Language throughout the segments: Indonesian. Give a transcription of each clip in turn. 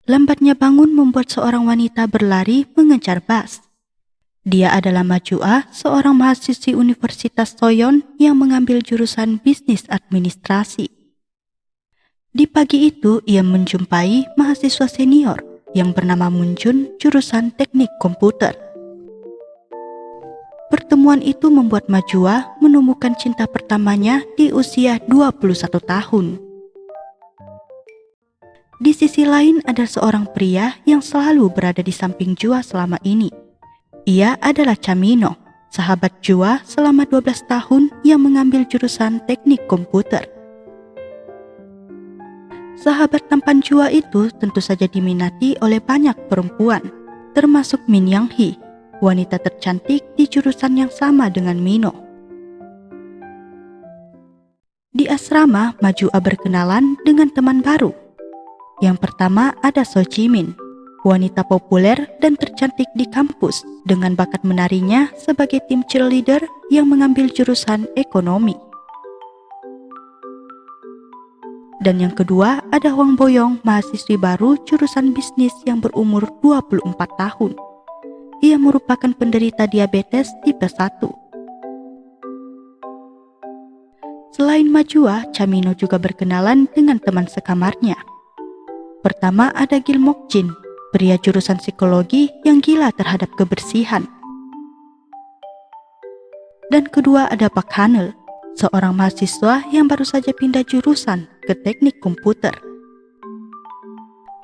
Lambatnya bangun membuat seorang wanita berlari mengejar bus. Dia adalah Majua, seorang mahasiswi Universitas Soyon yang mengambil jurusan bisnis administrasi. Di pagi itu, ia menjumpai mahasiswa senior yang bernama Munjun, jurusan teknik komputer. Pertemuan itu membuat Majua menemukan cinta pertamanya di usia 21 tahun. Di sisi lain ada seorang pria yang selalu berada di samping Jua selama ini. Ia adalah Camino, sahabat Jua selama 12 tahun yang mengambil jurusan teknik komputer. Sahabat tampan Jua itu tentu saja diminati oleh banyak perempuan, termasuk Min Yang Hee, wanita tercantik di jurusan yang sama dengan Mino. Di asrama, Majua berkenalan dengan teman baru. Yang pertama ada So Jimin, wanita populer dan tercantik di kampus dengan bakat menarinya sebagai tim cheerleader yang mengambil jurusan ekonomi. Dan yang kedua ada Hwang Boyong, mahasiswi baru jurusan bisnis yang berumur 24 tahun. Ia merupakan penderita diabetes tipe 1. Selain Majua, Camino juga berkenalan dengan teman sekamarnya. Pertama ada Gil Mokjin, pria jurusan psikologi yang gila terhadap kebersihan. Dan kedua ada Pak Hanel, seorang mahasiswa yang baru saja pindah jurusan ke teknik komputer.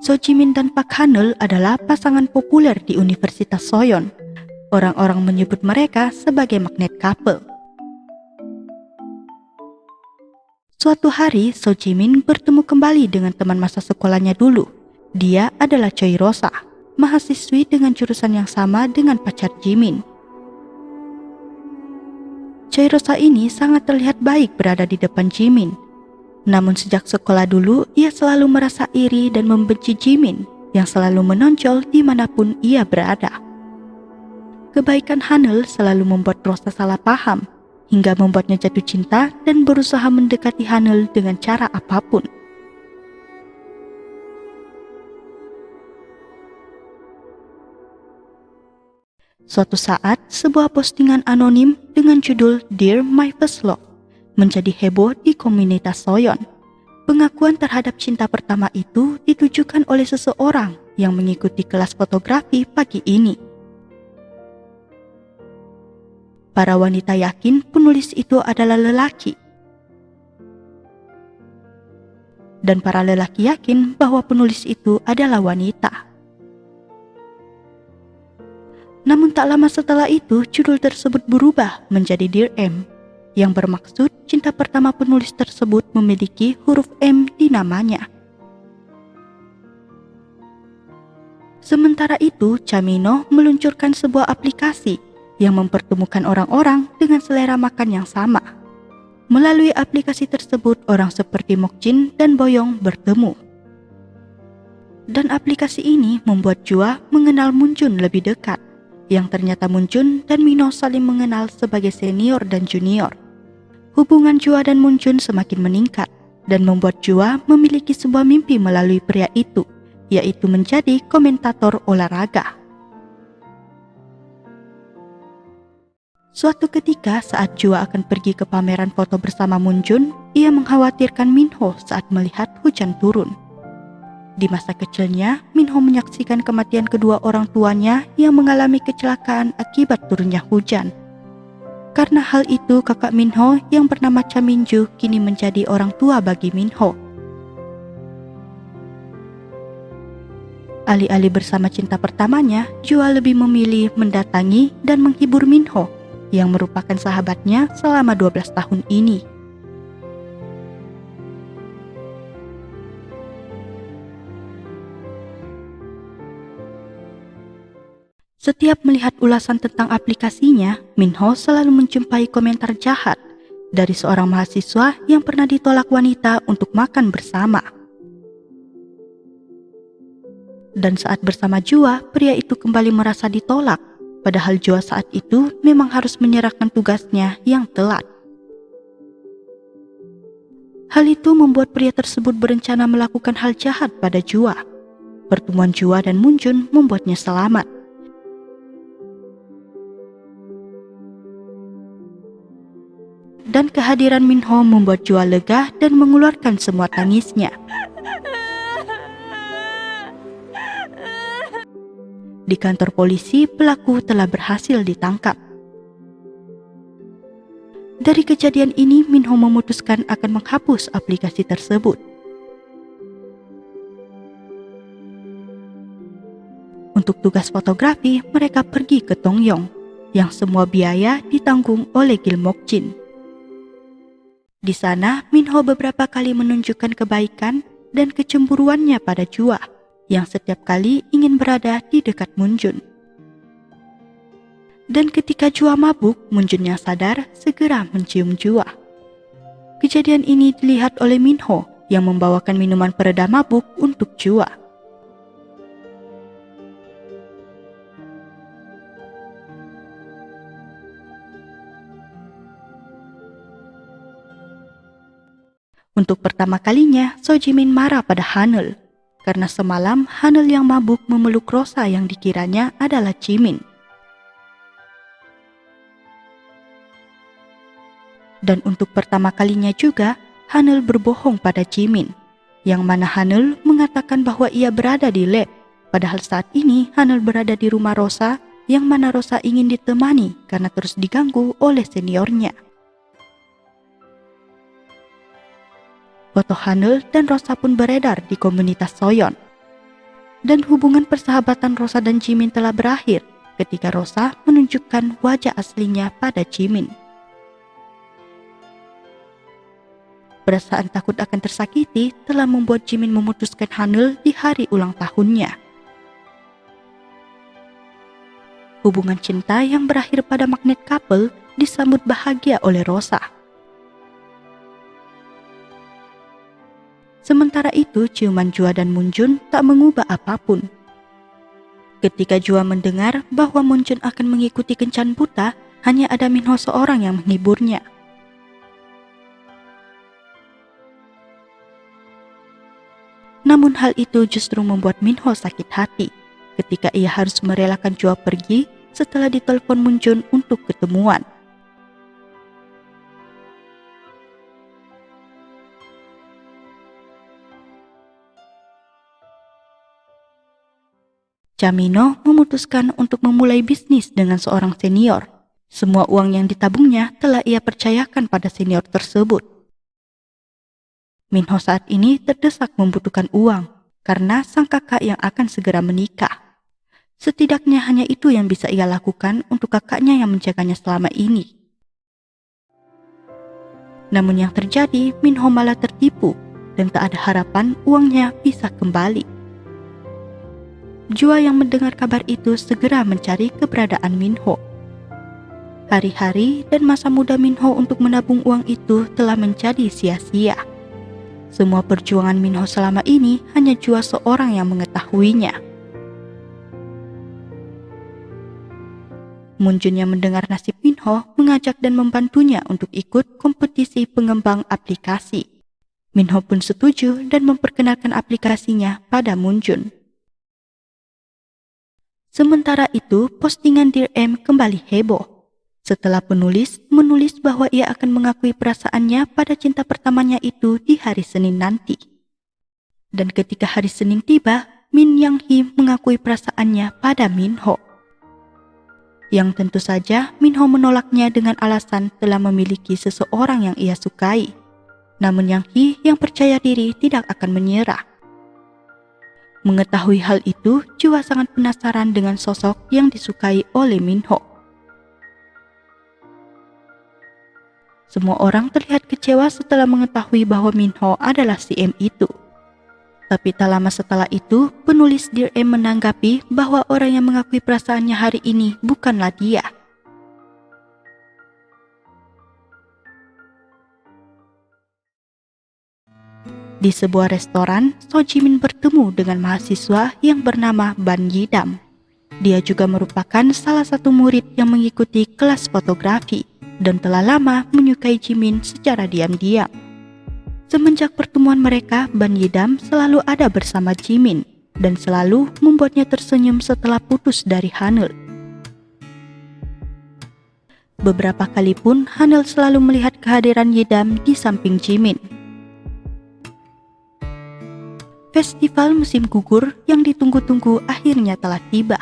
So Jimin dan Pak Hanel adalah pasangan populer di Universitas Soyon. Orang-orang menyebut mereka sebagai magnet couple. Suatu hari, So Jimin bertemu kembali dengan teman masa sekolahnya dulu. Dia adalah Choi Rosa, mahasiswi dengan jurusan yang sama dengan pacar Jimin. Choi Rosa ini sangat terlihat baik berada di depan Jimin. Namun sejak sekolah dulu, ia selalu merasa iri dan membenci Jimin yang selalu menonjol dimanapun ia berada. Kebaikan Hanel selalu membuat Rosa salah paham, hingga membuatnya jatuh cinta dan berusaha mendekati Hanel dengan cara apapun. Suatu saat, sebuah postingan anonim dengan judul Dear My First Love menjadi heboh di komunitas Soyon. Pengakuan terhadap cinta pertama itu ditujukan oleh seseorang yang mengikuti kelas fotografi pagi ini. Para wanita yakin penulis itu adalah lelaki. Dan para lelaki yakin bahwa penulis itu adalah wanita. Namun tak lama setelah itu, judul tersebut berubah menjadi Dear M, yang bermaksud cinta pertama penulis tersebut memiliki huruf M di namanya. Sementara itu, Camino meluncurkan sebuah aplikasi yang mempertemukan orang-orang dengan selera makan yang sama. Melalui aplikasi tersebut, orang seperti Mokjin dan Boyong bertemu. Dan aplikasi ini membuat Jua mengenal Munjun lebih dekat, yang ternyata Munjun dan Mino saling mengenal sebagai senior dan junior. Hubungan Jua dan Munjun semakin meningkat, dan membuat Jua memiliki sebuah mimpi melalui pria itu, yaitu menjadi komentator olahraga. Suatu ketika saat Jua akan pergi ke pameran foto bersama Munjun, ia mengkhawatirkan Minho saat melihat hujan turun. Di masa kecilnya, Minho menyaksikan kematian kedua orang tuanya yang mengalami kecelakaan akibat turunnya hujan. Karena hal itu, kakak Minho yang bernama Cha Minju kini menjadi orang tua bagi Minho. Alih-alih bersama cinta pertamanya, Jua lebih memilih mendatangi dan menghibur Minho yang merupakan sahabatnya selama 12 tahun ini. Setiap melihat ulasan tentang aplikasinya, Minho selalu menjumpai komentar jahat dari seorang mahasiswa yang pernah ditolak wanita untuk makan bersama. Dan saat bersama Jua, pria itu kembali merasa ditolak, padahal Jua saat itu memang harus menyerahkan tugasnya yang telat. Hal itu membuat pria tersebut berencana melakukan hal jahat pada Jua. Pertemuan Jua dan Moonjun membuatnya selamat. Dan kehadiran Minho membuat Jua lega dan mengeluarkan semua tangisnya. Di kantor polisi, pelaku telah berhasil ditangkap. Dari kejadian ini, Minho memutuskan akan menghapus aplikasi tersebut. Untuk tugas fotografi, mereka pergi ke Tongyong, yang semua biaya ditanggung oleh Gilmokjin. Di sana, Minho beberapa kali menunjukkan kebaikan dan kecemburuannya pada Jua, yang setiap kali ingin berada di dekat Moonjun. Dan ketika Jua mabuk, Moonjun yang sadar segera mencium Jua. Kejadian ini dilihat oleh Minho yang membawakan minuman pereda mabuk untuk Jua. Untuk pertama kalinya, So Jimin marah pada Hanul karena semalam Hanul yang mabuk memeluk Rosa yang dikiranya adalah Jimin. Dan untuk pertama kalinya juga, Hanul berbohong pada Jimin, yang mana Hanul mengatakan bahwa ia berada di lab, padahal saat ini Hanul berada di rumah Rosa, yang mana Rosa ingin ditemani karena terus diganggu oleh seniornya. Foto Hanul dan Rosa pun beredar di komunitas Soyeon. Dan hubungan persahabatan Rosa dan Jimin telah berakhir ketika Rosa menunjukkan wajah aslinya pada Jimin. Perasaan takut akan tersakiti telah membuat Jimin memutuskan Hanul di hari ulang tahunnya. Hubungan cinta yang berakhir pada magnet couple disambut bahagia oleh Rosa. Sementara itu, ciuman Jua dan Moonjun tak mengubah apapun. Ketika Jua mendengar bahwa Moonjun akan mengikuti kencan buta, hanya ada Minho seorang yang menghiburnya. Namun hal itu justru membuat Minho sakit hati ketika ia harus merelakan Jua pergi setelah ditelepon Moonjun untuk ketemuan. Jamino memutuskan untuk memulai bisnis dengan seorang senior. Semua uang yang ditabungnya telah ia percayakan pada senior tersebut. Minho saat ini terdesak membutuhkan uang karena sang kakak yang akan segera menikah. Setidaknya hanya itu yang bisa ia lakukan untuk kakaknya yang menjaganya selama ini. Namun yang terjadi, Minho malah tertipu dan tak ada harapan uangnya bisa kembali. Jua yang mendengar kabar itu segera mencari keberadaan Minho. Hari-hari dan masa muda Minho untuk menabung uang itu telah menjadi sia-sia. Semua perjuangan Minho selama ini hanya Jua seorang yang mengetahuinya. Moonjun yang mendengar nasib Minho mengajak dan membantunya untuk ikut kompetisi pengembang aplikasi. Minho pun setuju dan memperkenalkan aplikasinya pada Moonjun. Sementara itu, postingan Dear M kembali heboh. Setelah penulis menulis bahwa ia akan mengakui perasaannya pada cinta pertamanya itu di hari Senin nanti. Dan ketika hari Senin tiba, Min Yang Hee mengakui perasaannya pada Minho. Yang tentu saja Minho menolaknya dengan alasan telah memiliki seseorang yang ia sukai. Namun Yang Hee yang percaya diri tidak akan menyerah. Mengetahui hal itu, Jua sangat penasaran dengan sosok yang disukai oleh Minho. Semua orang terlihat kecewa setelah mengetahui bahwa Minho adalah si M itu. Tapi tak lama setelah itu, penulis Dear M menanggapi bahwa orang yang mengakui perasaannya hari ini bukanlah dia. Di sebuah restoran, So Jimin bertemu dengan mahasiswa yang bernama Ban Yidam. Dia juga merupakan salah satu murid yang mengikuti kelas fotografi dan telah lama menyukai Jimin secara diam-diam. Semenjak pertemuan mereka, Ban Yidam selalu ada bersama Jimin dan selalu membuatnya tersenyum setelah putus dari Hanul. Beberapa kali pun Hanul selalu melihat kehadiran Yedam di samping Jimin. Festival musim gugur yang ditunggu-tunggu akhirnya telah tiba.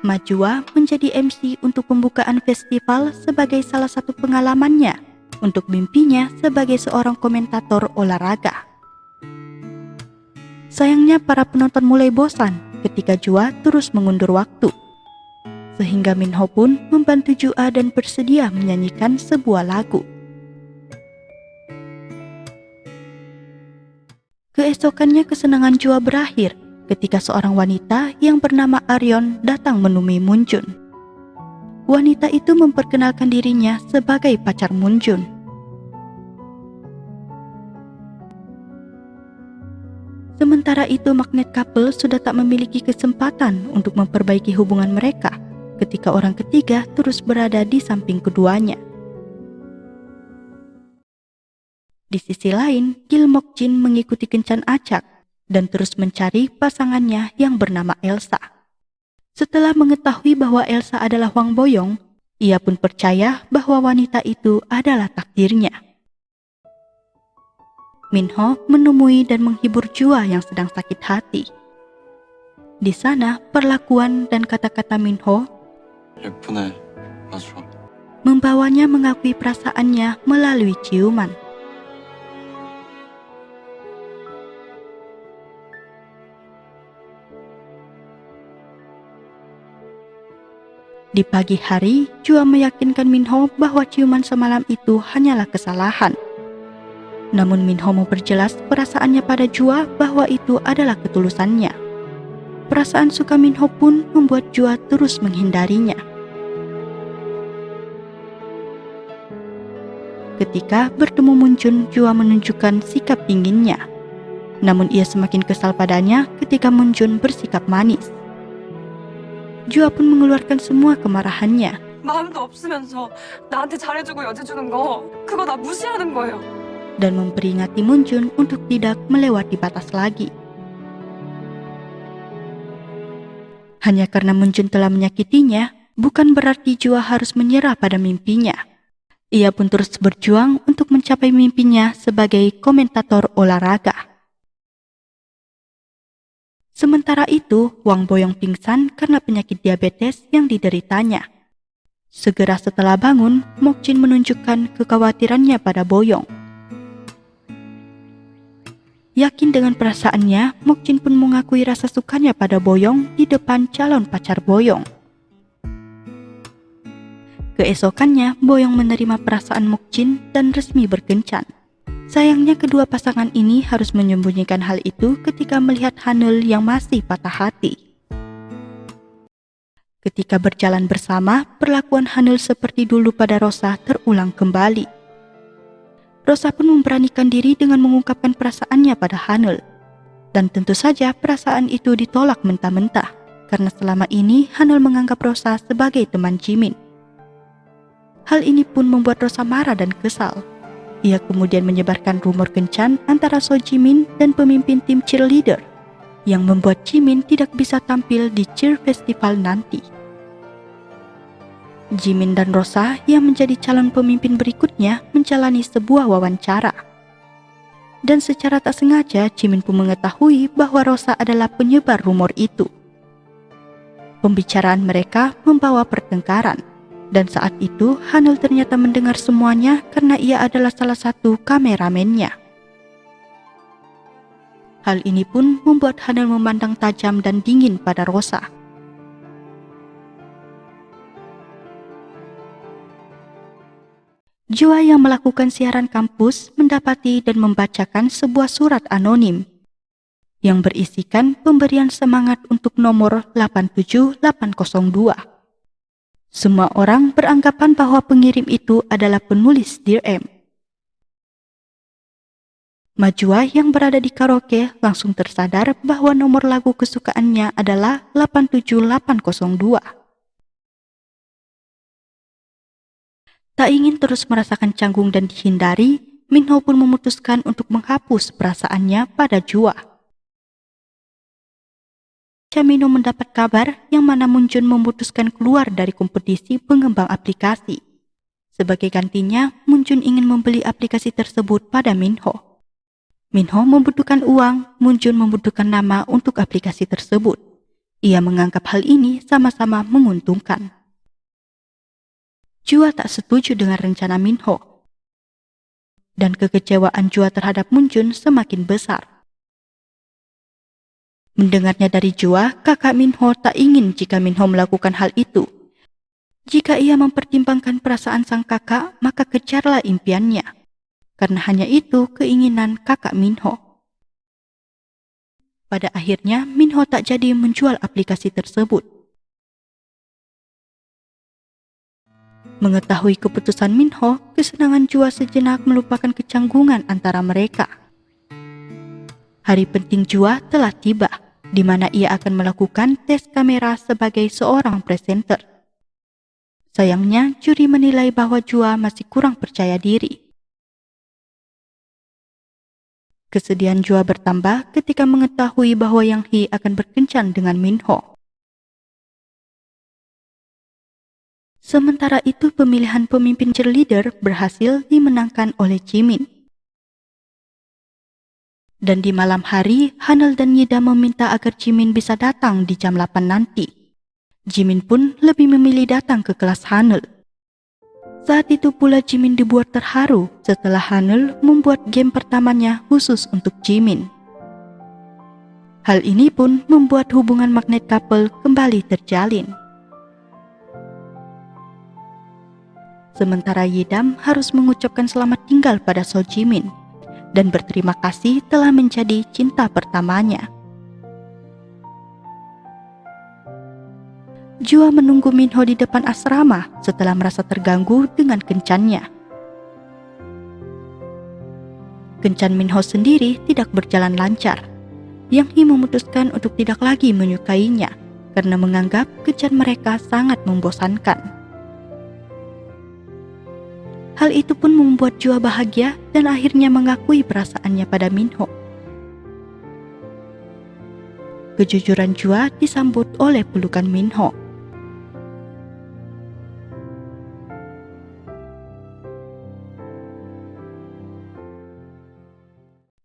Majua menjadi MC untuk pembukaan festival sebagai salah satu pengalamannya untuk mimpinya sebagai seorang komentator olahraga. Sayangnya para penonton mulai bosan ketika Jua terus mengundur waktu. Sehingga Minho pun membantu Jua dan bersedia menyanyikan sebuah lagu. Keesokannya kesenangan Jua berakhir ketika seorang wanita yang bernama Aryeon datang menemui Moonjun. Wanita itu memperkenalkan dirinya sebagai pacar Moonjun. Sementara itu magnet couple sudah tak memiliki kesempatan untuk memperbaiki hubungan mereka ketika orang ketiga terus berada di samping keduanya. Di sisi lain, Gil Mokjin mengikuti kencan acak dan terus mencari pasangannya yang bernama Elsa. Setelah mengetahui bahwa Elsa adalah Hwang Boyong, ia pun percaya bahwa wanita itu adalah takdirnya. Minho menemui dan menghibur Jua yang sedang sakit hati. Di sana, perlakuan dan kata-kata Minho 예쁘네, 맞아. membawanya mengakui perasaannya melalui ciuman. Di pagi hari, Jua meyakinkan Minho bahwa ciuman semalam itu hanyalah kesalahan. Namun Minho memperjelas perasaannya pada Jua bahwa itu adalah ketulusannya. Perasaan suka Minho pun membuat Jua terus menghindarinya. Ketika bertemu Moonjun, Jua menunjukkan sikap dinginnya. Namun ia semakin kesal padanya ketika Moonjun bersikap manis. Jua pun mengeluarkan semua kemarahannya. 마음도 없으면서 나한테 잘해주고 여재주는 거 그거 다 무시하는 거예요. Dan memperingati Moonjun untuk tidak melewati batas lagi. Hanya karena Moonjun telah menyakitinya, bukan berarti Jua harus menyerah pada mimpinya. Ia pun terus berjuang untuk mencapai mimpinya sebagai komentator olahraga. Sementara itu, Hwang Boyong pingsan karena penyakit diabetes yang dideritanya. Segera setelah bangun, Mokjin menunjukkan kekhawatirannya pada Boyong. Yakin dengan perasaannya, Mokjin pun mengakui rasa sukanya pada Boyong di depan calon pacar Boyong. Keesokannya, Boyong menerima perasaan Mokjin dan resmi berkencan. Sayangnya kedua pasangan ini harus menyembunyikan hal itu ketika melihat Hanul yang masih patah hati. Ketika berjalan bersama, perlakuan Hanul seperti dulu pada Rosa terulang kembali. Rosa pun memberanikan diri dengan mengungkapkan perasaannya pada Hanul. Dan tentu saja perasaan itu ditolak mentah-mentah, karena selama ini Hanul menganggap Rosa sebagai teman Jimin. Hal ini pun membuat Rosa marah dan kesal. Ia kemudian menyebarkan rumor kencan antara So Jimin dan pemimpin tim cheerleader, yang membuat Jimin tidak bisa tampil di cheer festival nanti. Jimin dan Rosa yang menjadi calon pemimpin berikutnya menjalani sebuah wawancara. Dan secara tak sengaja Jimin pun mengetahui bahwa Rosa adalah penyebar rumor itu. Pembicaraan mereka membawa pertengkaran. Dan saat itu, Hanul ternyata mendengar semuanya karena ia adalah salah satu kameramennya. Hal ini pun membuat Hanul memandang tajam dan dingin pada Rosa. Jua yang melakukan siaran kampus mendapati dan membacakan sebuah surat anonim yang berisikan pemberian semangat untuk nomor 87802. Semua orang beranggapan bahwa pengirim itu adalah penulis Dear M. Majua yang berada di karaoke langsung tersadar bahwa nomor lagu kesukaannya adalah 87802. Tak ingin terus merasakan canggung dan dihindari, Minho pun memutuskan untuk menghapus perasaannya pada Jua. Chamino mendapat kabar yang mana Moonjun memutuskan keluar dari kompetisi pengembang aplikasi. Sebagai gantinya, Moonjun ingin membeli aplikasi tersebut pada Minho. Minho membutuhkan uang, Moonjun membutuhkan nama untuk aplikasi tersebut. Ia menganggap hal ini sama-sama menguntungkan. Jua tak setuju dengan rencana Minho. Dan kekecewaan Jua terhadap Moonjun semakin besar. Mendengarnya dari Jua, kakak Minho tak ingin jika Minho melakukan hal itu. Jika ia mempertimbangkan perasaan sang kakak, maka kejarlah impiannya. Karena hanya itu keinginan kakak Minho. Pada akhirnya, Minho tak jadi menjual aplikasi tersebut. Mengetahui keputusan Minho, kesenangan Jua sejenak melupakan kecanggungan antara mereka. Hari penting Jua telah tiba, di mana ia akan melakukan tes kamera sebagai seorang presenter. Sayangnya, juri menilai bahwa Jua masih kurang percaya diri. Kesedihan Jua bertambah ketika mengetahui bahwa Yang Hee akan berkencan dengan Minho. Sementara itu, pemilihan pemimpin cheerleader berhasil dimenangkan oleh Jimin. Dan di malam hari, Hanel dan Yida meminta agar Jimin bisa datang di jam 8 nanti. Jimin pun lebih memilih datang ke kelas Hanel. Saat itu pula Jimin dibuat terharu setelah Hanel membuat game pertamanya khusus untuk Jimin. Hal ini pun membuat hubungan magnet couple kembali terjalin. Sementara Yidam harus mengucapkan selamat tinggal pada So Jimin dan berterima kasih telah menjadi cinta pertamanya. Jua menunggu Minho di depan asrama setelah merasa terganggu dengan kencannya. Kencan Minho sendiri tidak berjalan lancar. Yang Hee memutuskan untuk tidak lagi menyukainya karena menganggap kencan mereka sangat membosankan. Hal itu pun membuat Jua bahagia dan akhirnya mengakui perasaannya pada Minho. Kejujuran Jua disambut oleh pelukan Minho.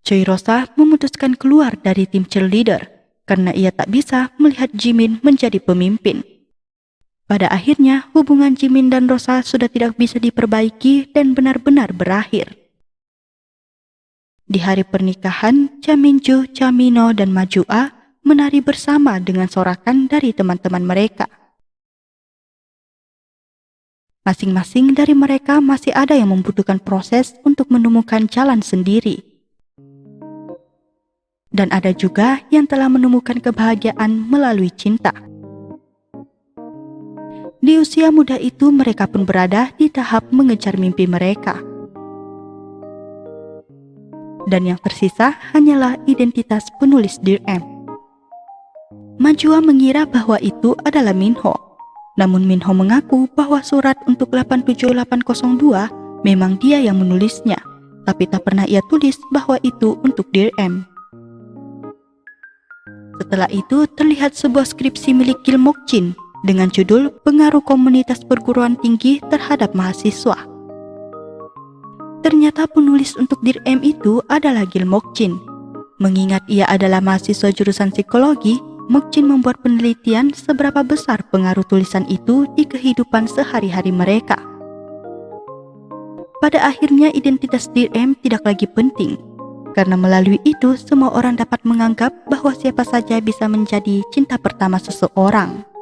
Choi Rosa memutuskan keluar dari tim cheerleader karena ia tak bisa melihat Jimin menjadi pemimpin. Pada akhirnya, hubungan Jimin dan Rosa sudah tidak bisa diperbaiki dan benar-benar berakhir. Di hari pernikahan, Cha Minju, Cha Mino, dan Ma Jua menari bersama dengan sorakan dari teman-teman mereka. Masing-masing dari mereka masih ada yang membutuhkan proses untuk menemukan jalan sendiri. Dan ada juga yang telah menemukan kebahagiaan melalui cinta. Di usia muda itu mereka pun berada di tahap mengejar mimpi mereka. Dan yang tersisa hanyalah identitas penulis Dear M. Ma Jua mengira bahwa itu adalah Minho. Namun Minho mengaku bahwa surat untuk 87802 memang dia yang menulisnya, tapi tak pernah ia tulis bahwa itu untuk Dear M. Setelah itu terlihat sebuah skripsi milik Gil Mokjin dengan judul Pengaruh Komunitas Perguruan Tinggi Terhadap Mahasiswa. Ternyata penulis untuk Dear M itu adalah Gil Mokjin. Mengingat ia adalah mahasiswa jurusan psikologi, Mokjin membuat penelitian seberapa besar pengaruh tulisan itu di kehidupan sehari-hari mereka. Pada akhirnya identitas Dear M tidak lagi penting, karena melalui itu semua orang dapat menganggap bahwa siapa saja bisa menjadi cinta pertama seseorang.